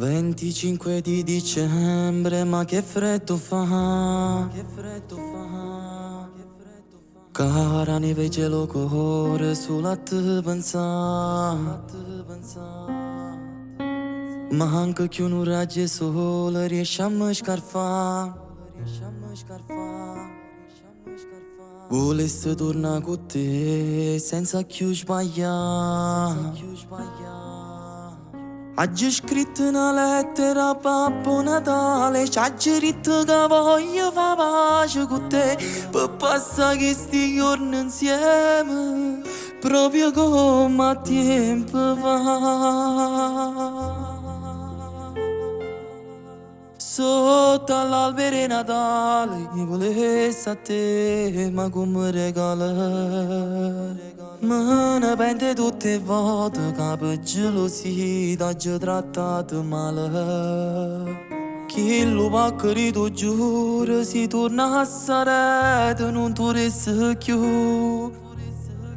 25 di dicembre, ma che freddo fa. Cara neve e gelo corre sulla te pensà. Ma anche che un raggio sole riesce a me scarfa. Volessi tornare con te senza più sbagliare. Oggi scritto una lettera a Babbo Natale, ci ha detto che voglio fare pace con te, per passare questi giorni insieme, proprio come a tempo fa. Sotto all'albero di Natale mi volessi a te, ma come regalo. Me ne pente tutte le volte che per gelosia ti ho trattato male. Chi lo va querido giuro si torna a sarete non ti resta più.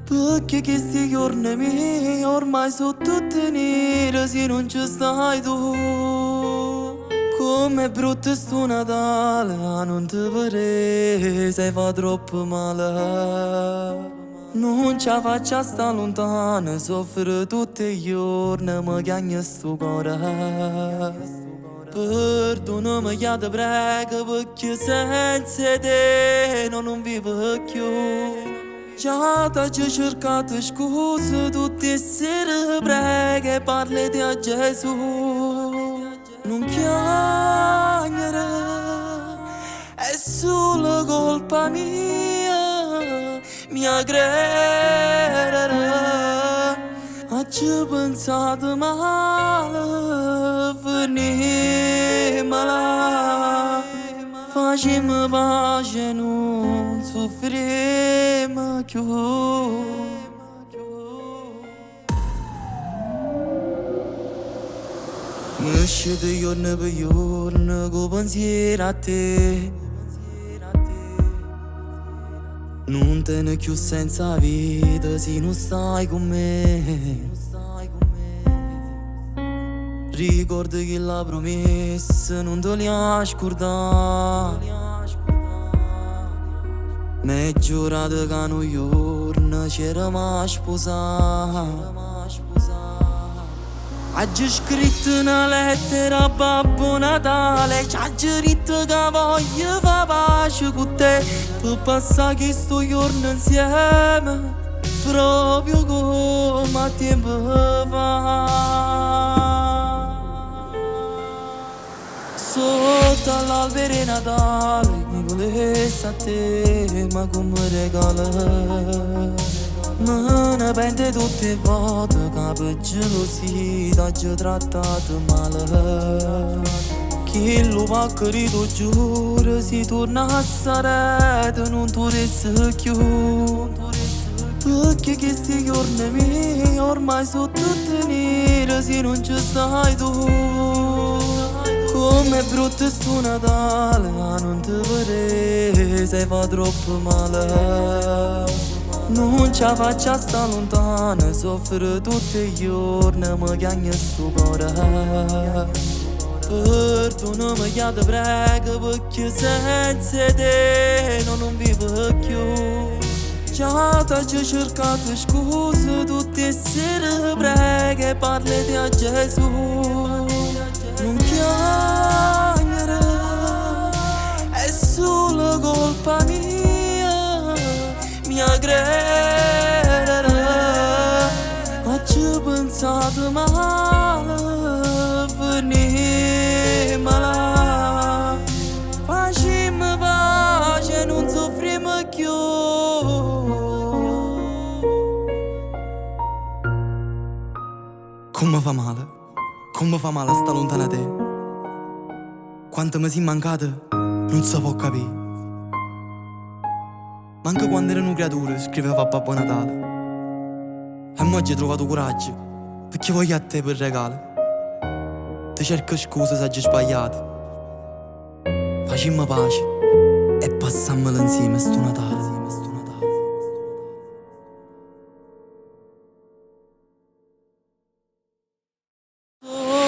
Perché questi giorni miei ormai sono tutti neri se non ci stai tu. Com'è brutto sto Natale, non ti vorrei se fa troppo male. Non ce la faccio a sta lontana, soffro tutti i giorni, mi chiagna sto cuore. Perdonami, io ti prego, perché senza te non vivo più. Già ti ho cercato scuse tutte le sere, prego e parli a Gesù. Non piangere, è solo colpa mia credere. Ho pensato male, finimela. Facciamo pace, non soffriamo più. Mi scende giorno per giorno con pensiero a te. Non te ne più senza vita se non stai con me. Ricorda che la promessa non te la scordare. Mi hai giurato che un giorno c'eravamo a sposare. Oggi scritto una lettera a Babbo Natale, ci ha detto che voglio fare pace con te, per passare questo giorno insieme, proprio come a tempo fa. Sotto all'albero di Natale mi volessi a te, ma come regalo. Me ne pente tutte le volte che per gelosia ti ho trattato male. Chi lo va querido giuro si torna a sarete non ti resta più. Perché questi giorni miei ormai sono tutti neri se non ci stai tu. Com'è brutto sto Natale, non ti vorrei se fa troppo male. Non ce la faccio a sta lontana, soffro tutti i giorni, mi chiagna sto cuore. Perdonami, io ti prego, perché senza te non vivo più. Già ti ho cercato scuse tutte le sere, prego e parli a Gesù. Non piangere, è solo colpa mia credere. Ho pensato male, finimela. Facciamo pace, non soffriamo più. Come fa male sta lontana te. Quanto mi si mancate, non si può capire. Ma anche quando ero una creatura scriveva a Babbo Natale. E mo' oggi ho trovato coraggio, perché voglio a te per regalo. Ti cerco scuse se oggi ho sbagliato. Facciamo pace e passammola insieme sto Natale.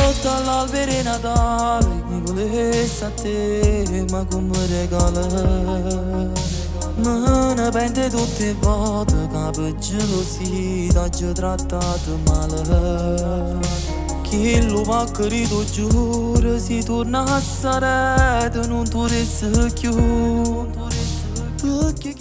sotto all'albero di Natale mi volessi a te, ma come regalo. Me ne pente tutte le volte che per gelosia ti ho trattato male. Chi lo va querido giuro, si torna a sarete, non ti resta più. Perché